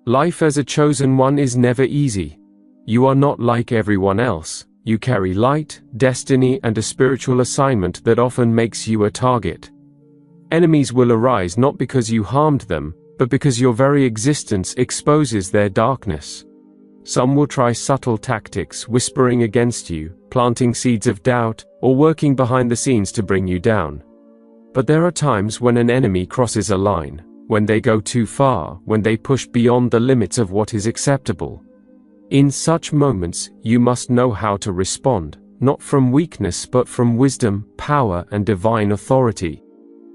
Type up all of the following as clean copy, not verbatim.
Life as a chosen one is never easy. You are not like everyone else. You carry light, destiny, and a spiritual assignment that often makes you a target. Enemies will arise not because you harmed them, but because your very existence exposes their darkness. Some will try subtle tactics, whispering against you, planting seeds of doubt, or working behind the scenes to bring you down. But there are times when an enemy crosses a line, when they go too far, when they push beyond the limits of what is acceptable. In such moments, you must know how to respond, not from weakness but from wisdom, power, and divine authority.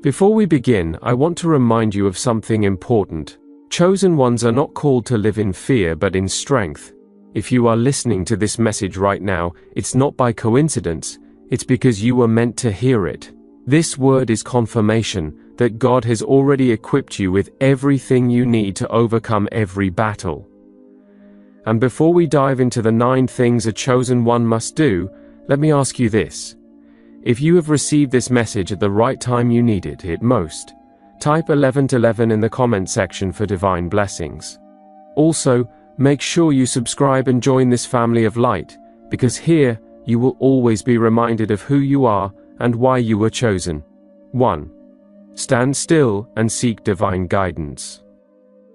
Before we begin, I want to remind you of something important. Chosen ones are not called to live in fear but in strength. If you are listening to this message right now, it's not by coincidence, it's because you were meant to hear it. This word is confirmation that God has already equipped you with everything you need to overcome every battle. And before we dive into the 9 things a chosen one must do, let me ask you this. If you have received this message at the right time you needed it most, type 1111 in the comment section for divine blessings. Also, make sure you subscribe and join this family of light, because here you will always be reminded of who you are and why you were chosen. 1. Stand still and seek divine guidance.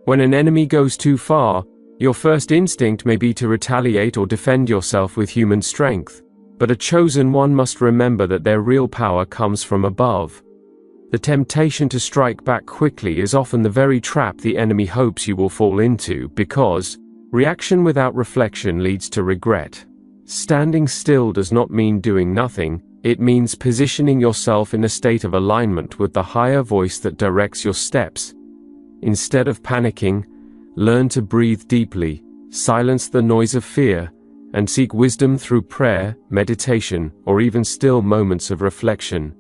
When an enemy goes too far, your first instinct may be to retaliate or defend yourself with human strength, but a chosen one must remember that their real power comes from above. The temptation to strike back quickly is often the very trap the enemy hopes you will fall into, because reaction without reflection leads to regret. Standing still does not mean doing nothing, it means positioning yourself in a state of alignment with the higher voice that directs your steps. Instead of panicking, learn to breathe deeply, silence the noise of fear, and seek wisdom through prayer, meditation, or even still moments of reflection.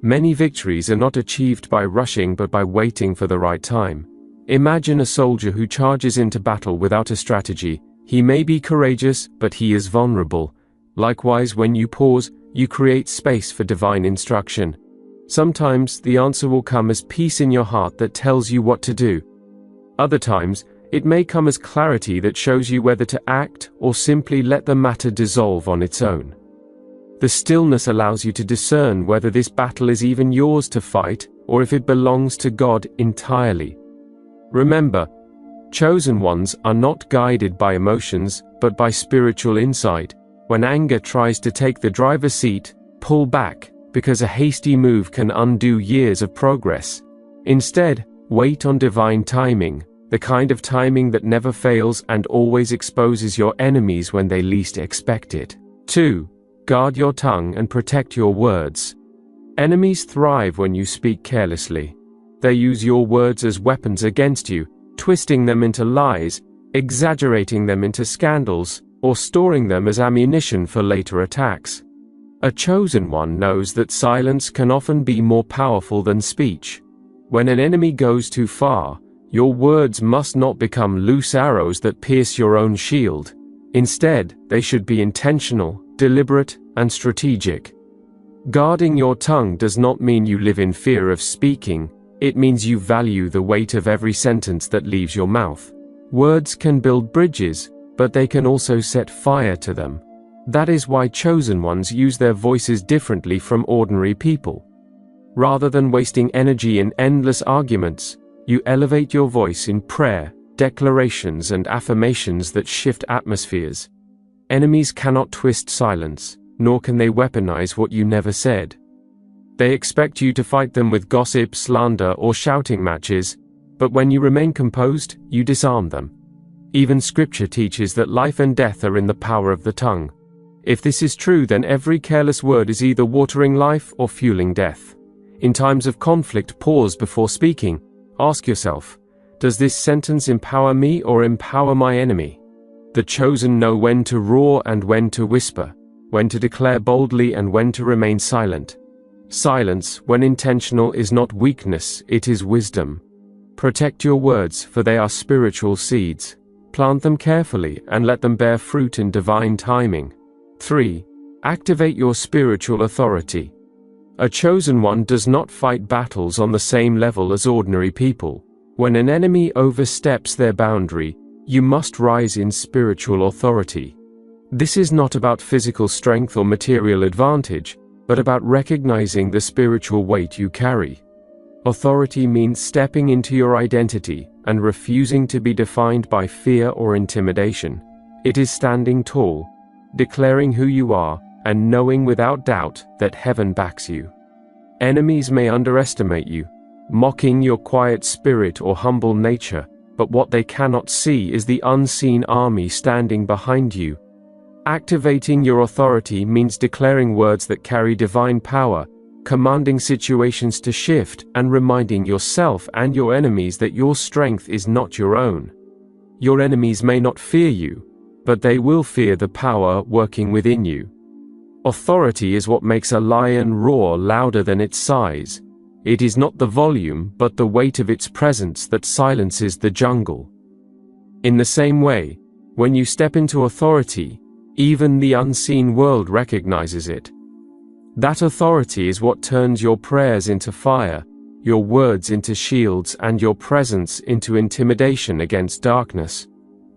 Many victories are not achieved by rushing but by waiting for the right time. Imagine a soldier who charges into battle without a strategy. He may be courageous, but he is vulnerable. Likewise, when you pause, you create space for divine instruction. Sometimes the answer will come as peace in your heart that tells you what to do. Other times, it may come as clarity that shows you whether to act or simply let the matter dissolve on its own. The stillness allows you to discern whether this battle is even yours to fight or if it belongs to God entirely. Remember, chosen ones are not guided by emotions but by spiritual insight. When anger tries to take the driver's seat, pull back, because a hasty move can undo years of progress. Instead, wait on divine timing, the kind of timing that never fails and always exposes your enemies when they least expect it. 2. Guard your tongue and protect your words. Enemies thrive when you speak carelessly. They use your words as weapons against you, twisting them into lies, exaggerating them into scandals, or storing them as ammunition for later attacks. A chosen one knows that silence can often be more powerful than speech. When an enemy goes too far, your words must not become loose arrows that pierce your own shield. Instead, they should be intentional, deliberate, and strategic. Guarding your tongue does not mean you live in fear of speaking. It means you value the weight of every sentence that leaves your mouth. Words can build bridges, but they can also set fire to them. That is why chosen ones use their voices differently from ordinary people. Rather than wasting energy in endless arguments, you elevate your voice in prayer, declarations, and affirmations that shift atmospheres. Enemies cannot twist silence, nor can they weaponize what you never said. They expect you to fight them with gossip, slander, or shouting matches, but when you remain composed, you disarm them. Even scripture teaches that life and death are in the power of the tongue. If this is true, then every careless word is either watering life or fueling death. In times of conflict, pause before speaking. Ask yourself, does this sentence empower me or empower my enemy? The chosen know when to roar and when to whisper, when to declare boldly and when to remain silent. Silence, when intentional, is not weakness, it is wisdom. Protect your words, for they are spiritual seeds. Plant them carefully and let them bear fruit in divine timing. 3. Activate your spiritual authority. A chosen one does not fight battles on the same level as ordinary people. When an enemy oversteps their boundary, you must rise in spiritual authority. This is not about physical strength or material advantage, but about recognizing the spiritual weight you carry. Authority means stepping into your identity and refusing to be defined by fear or intimidation. It is standing tall, declaring who you are, and knowing without doubt that heaven backs you. Enemies may underestimate you, mocking your quiet spirit or humble nature, but what they cannot see is the unseen army standing behind you. Activating your authority means declaring words that carry divine power, commanding situations to shift, and reminding yourself and your enemies that your strength is not your own. Your enemies may not fear you, but they will fear the power working within you. Authority is what makes a lion roar louder than its size. It is not the volume, but the weight of its presence that silences the jungle. In the same way, when you step into authority, even the unseen world recognizes it. That authority is what turns your prayers into fire, your words into shields, and your presence into intimidation against darkness.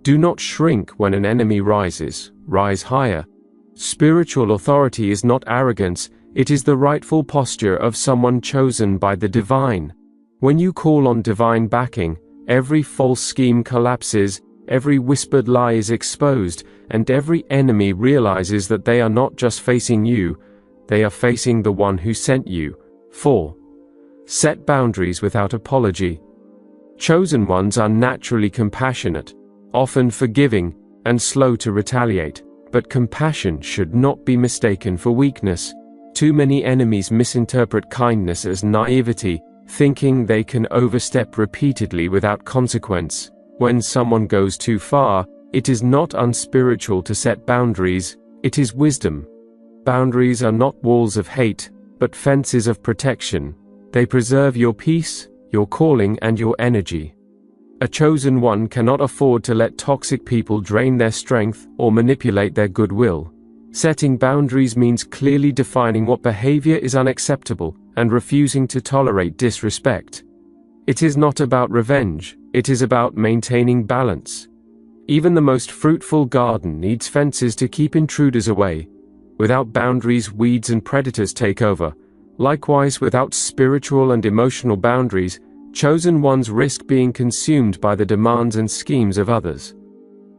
Do not shrink when an enemy rises, rise higher. Spiritual authority is not arrogance, it is the rightful posture of someone chosen by the divine. When you call on divine backing, every false scheme collapses, every whispered lie is exposed, and every enemy realizes that they are not just facing you, they are facing the one who sent you. 4. Set boundaries without apology. Chosen ones are naturally compassionate, often forgiving, and slow to retaliate, but compassion should not be mistaken for weakness. Too many enemies misinterpret kindness as naivety, thinking they can overstep repeatedly without consequence. When someone goes too far, it is not unspiritual to set boundaries, it is wisdom. Boundaries are not walls of hate, but fences of protection. They preserve your peace, your calling, and your energy. A chosen one cannot afford to let toxic people drain their strength or manipulate their goodwill. Setting boundaries means clearly defining what behavior is unacceptable and refusing to tolerate disrespect. It is not about revenge, it is about maintaining balance. Even the most fruitful garden needs fences to keep intruders away. Without boundaries, weeds and predators take over. Likewise, without spiritual and emotional boundaries, chosen ones risk being consumed by the demands and schemes of others.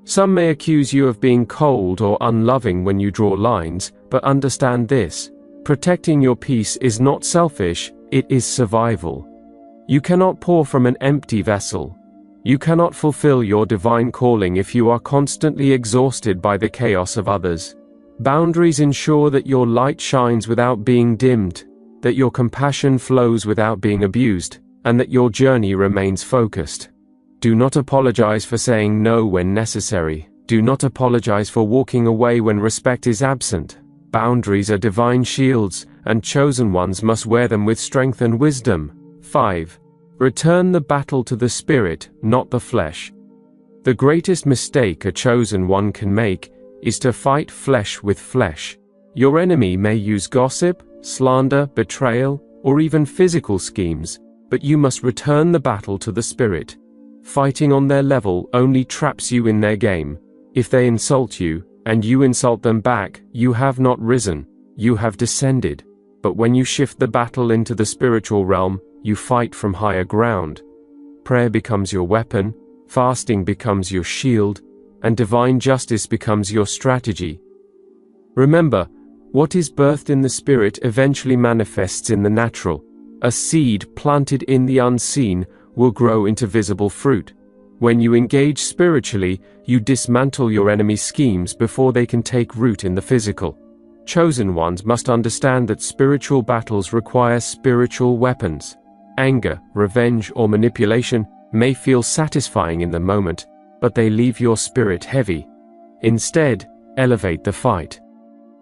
Some may accuse you of being cold or unloving when you draw lines, but understand this: protecting your peace is not selfish, it is survival. You cannot pour from an empty vessel. You cannot fulfill your divine calling if you are constantly exhausted by the chaos of others. Boundaries ensure that your light shines without being dimmed, that your compassion flows without being abused, and that your journey remains focused. Do not apologize for saying no when necessary. Do not apologize for walking away when respect is absent. Boundaries are divine shields, and chosen ones must wear them with strength and wisdom. 5. Return the battle to the spirit, not the flesh. The greatest mistake a chosen one can make is to fight flesh with flesh. Your enemy may use gossip, slander, betrayal, or even physical schemes, but you must return the battle to the spirit. Fighting on their level only traps you in their game. If they insult you, and you insult them back, you have not risen, you have descended. But when you shift the battle into the spiritual realm, you fight from higher ground. Prayer becomes your weapon, fasting becomes your shield, and divine justice becomes your strategy. Remember, what is birthed in the spirit eventually manifests in the natural. A seed planted in the unseen will grow into visible fruit. When you engage spiritually, you dismantle your enemy's schemes before they can take root in the physical. Chosen ones must understand that spiritual battles require spiritual weapons. Anger, revenge, or manipulation may feel satisfying in the moment, but they leave your spirit heavy. Instead, elevate the fight.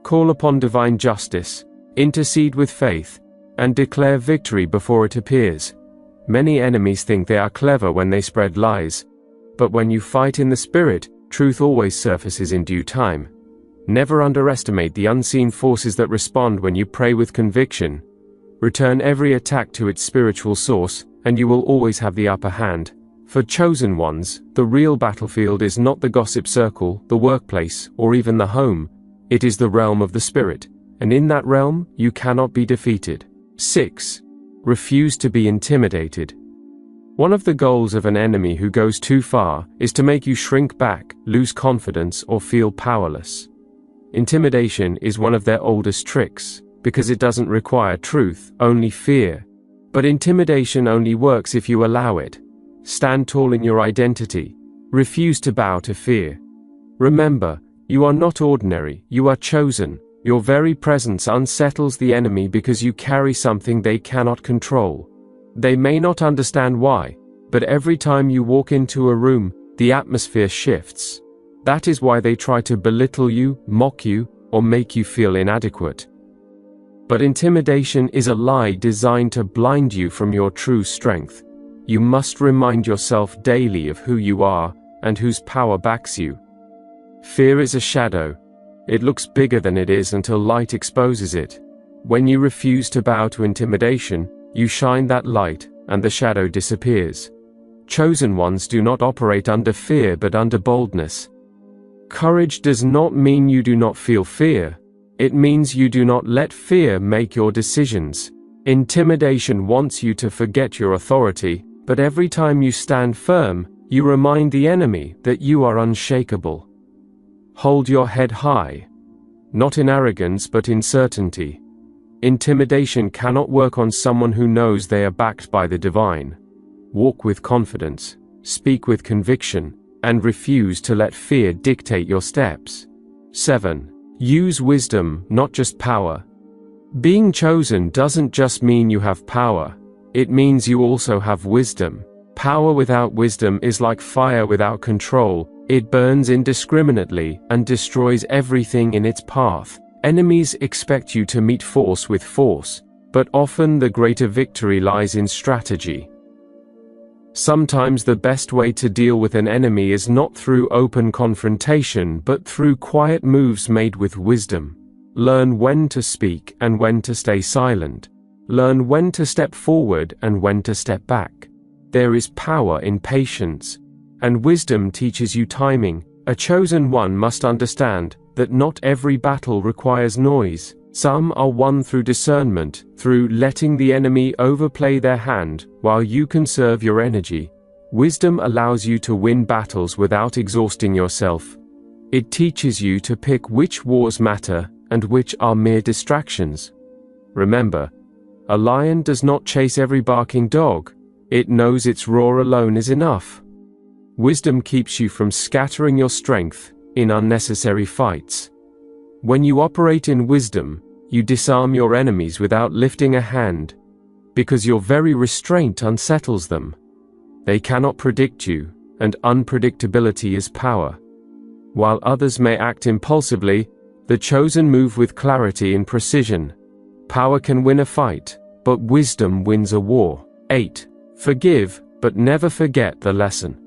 Call upon divine justice, intercede with faith, and declare victory before it appears. Many enemies think they are clever when they spread lies, but when you fight in the spirit, truth always surfaces in due time. Never underestimate the unseen forces that respond when you pray with conviction. Return every attack to its spiritual source, and you will always have the upper hand. For chosen ones, the real battlefield is not the gossip circle, the workplace, or even the home. It is the realm of the spirit, and in that realm, you cannot be defeated. 6. Refuse to be intimidated. One of the goals of an enemy who goes too far is to make you shrink back, lose confidence, or feel powerless. Intimidation is one of their oldest tricks, because it doesn't require truth, only fear. But intimidation only works if you allow it. Stand tall in your identity. Refuse to bow to fear. Remember, you are not ordinary, you are chosen. Your very presence unsettles the enemy because you carry something they cannot control. They may not understand why, but every time you walk into a room, the atmosphere shifts. That is why they try to belittle you, mock you, or make you feel inadequate. But intimidation is a lie designed to blind you from your true strength. You must remind yourself daily of who you are and whose power backs you. Fear is a shadow. It looks bigger than it is until light exposes it. When you refuse to bow to intimidation, you shine that light, and the shadow disappears. Chosen ones do not operate under fear but under boldness. Courage does not mean you do not feel fear. It means you do not let fear make your decisions. Intimidation wants you to forget your authority, but every time you stand firm, you remind the enemy that you are unshakable. Hold your head high. Not in arrogance but in certainty. Intimidation cannot work on someone who knows they are backed by the divine. Walk with confidence, speak with conviction, and refuse to let fear dictate your steps. 7. Use wisdom, not just power. Being chosen doesn't just mean you have power. It means you also have wisdom. Power without wisdom is like fire without control. It burns indiscriminately and destroys everything in its path. Enemies expect you to meet force with force, but often the greater victory lies in strategy. Sometimes the best way to deal with an enemy is not through open confrontation but through quiet moves made with wisdom. Learn when to speak and when to stay silent. Learn when to step forward and when to step back. There is power in patience, and wisdom teaches you timing. A chosen one must understand that not every battle requires noise. Some are won through discernment, through letting the enemy overplay their hand while you conserve your energy. Wisdom allows you to win battles without exhausting yourself. It teaches you to pick which wars matter and which are mere distractions. Remember, a lion does not chase every barking dog. It knows its roar alone is enough. Wisdom keeps you from scattering your strength in unnecessary fights. When you operate in wisdom, you disarm your enemies without lifting a hand, because your very restraint unsettles them. They cannot predict you, and unpredictability is power. While others may act impulsively, the chosen move with clarity and precision. Power can win a fight, but wisdom wins a war. 8. Forgive, but never forget the lesson.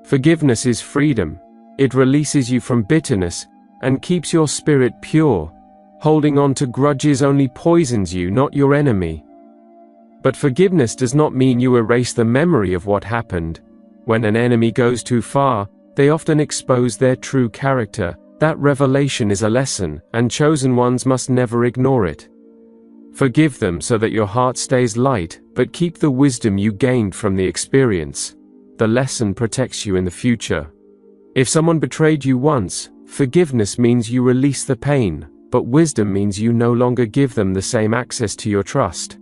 Forgiveness is freedom. It releases you from bitterness and keeps your spirit pure. Holding on to grudges only poisons you, not your enemy. But forgiveness does not mean you erase the memory of what happened. When an enemy goes too far, they often expose their true character. That revelation is a lesson, and chosen ones must never ignore it. Forgive them so that your heart stays light, but keep the wisdom you gained from the experience. The lesson protects you in the future. If someone betrayed you once, forgiveness means you release the pain, but wisdom means you no longer give them the same access to your trust.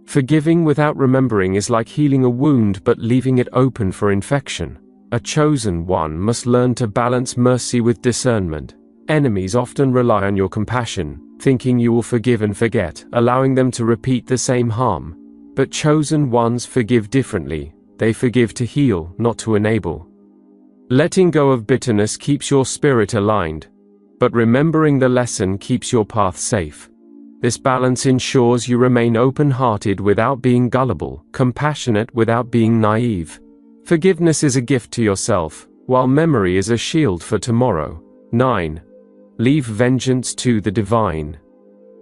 Forgiving without remembering is like healing a wound but leaving it open for infection. A chosen one must learn to balance mercy with discernment. Enemies often rely on your compassion, thinking you will forgive and forget, allowing them to repeat the same harm. But chosen ones forgive differently. They forgive to heal, not to enable. Letting go of bitterness keeps your spirit aligned, but remembering the lesson keeps your path safe. This balance ensures you remain open-hearted without being gullible, compassionate without being naive. Forgiveness is a gift to yourself, while memory is a shield for tomorrow. 9. Leave vengeance to the divine.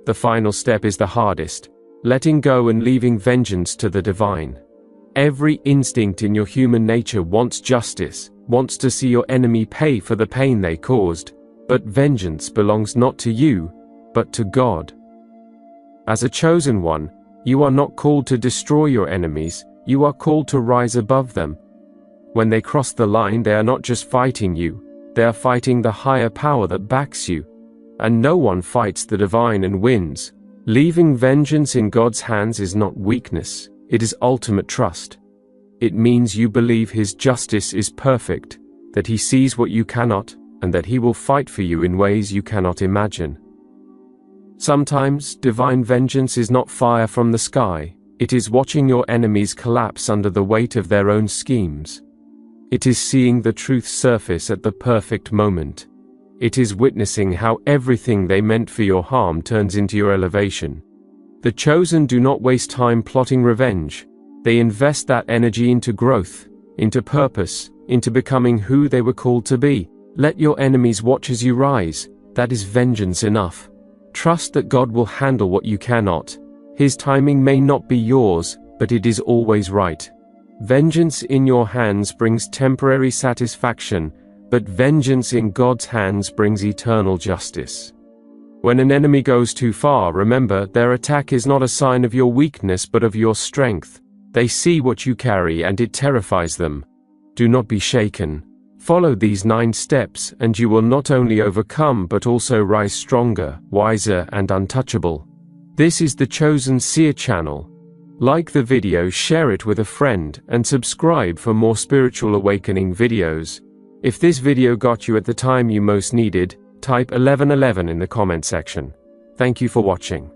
The final step is the hardest, letting go and leaving vengeance to the divine. Every instinct in your human nature wants justice, wants to see your enemy pay for the pain they caused, but vengeance belongs not to you, but to God. As a chosen one, you are not called to destroy your enemies, you are called to rise above them. When they cross the line, they are not just fighting you, they are fighting the higher power that backs you. And no one fights the divine and wins. Leaving vengeance in God's hands is not weakness, it is ultimate trust. It means you believe His justice is perfect, that He sees what you cannot, and that He will fight for you in ways you cannot imagine. Sometimes, divine vengeance is not fire from the sky, it is watching your enemies collapse under the weight of their own schemes. It is seeing the truth surface at the perfect moment. It is witnessing how everything they meant for your harm turns into your elevation. The chosen do not waste time plotting revenge. They invest that energy into growth, into purpose, into becoming who they were called to be. Let your enemies watch as you rise. That is vengeance enough. Trust that God will handle what you cannot. His timing may not be yours, but it is always right. Vengeance in your hands brings temporary satisfaction, but vengeance in God's hands brings eternal justice. When an enemy goes too far, remember, their attack is not a sign of your weakness but of your strength. They see what you carry and it terrifies them. Do not be shaken. Follow these 9 steps and you will not only overcome but also rise stronger, wiser and untouchable. This is the Chosen Seer channel. Like the video, share it with a friend, and subscribe for more spiritual awakening videos. If this video got you at the time you most needed, type 1111 in the comment section. Thank you for watching.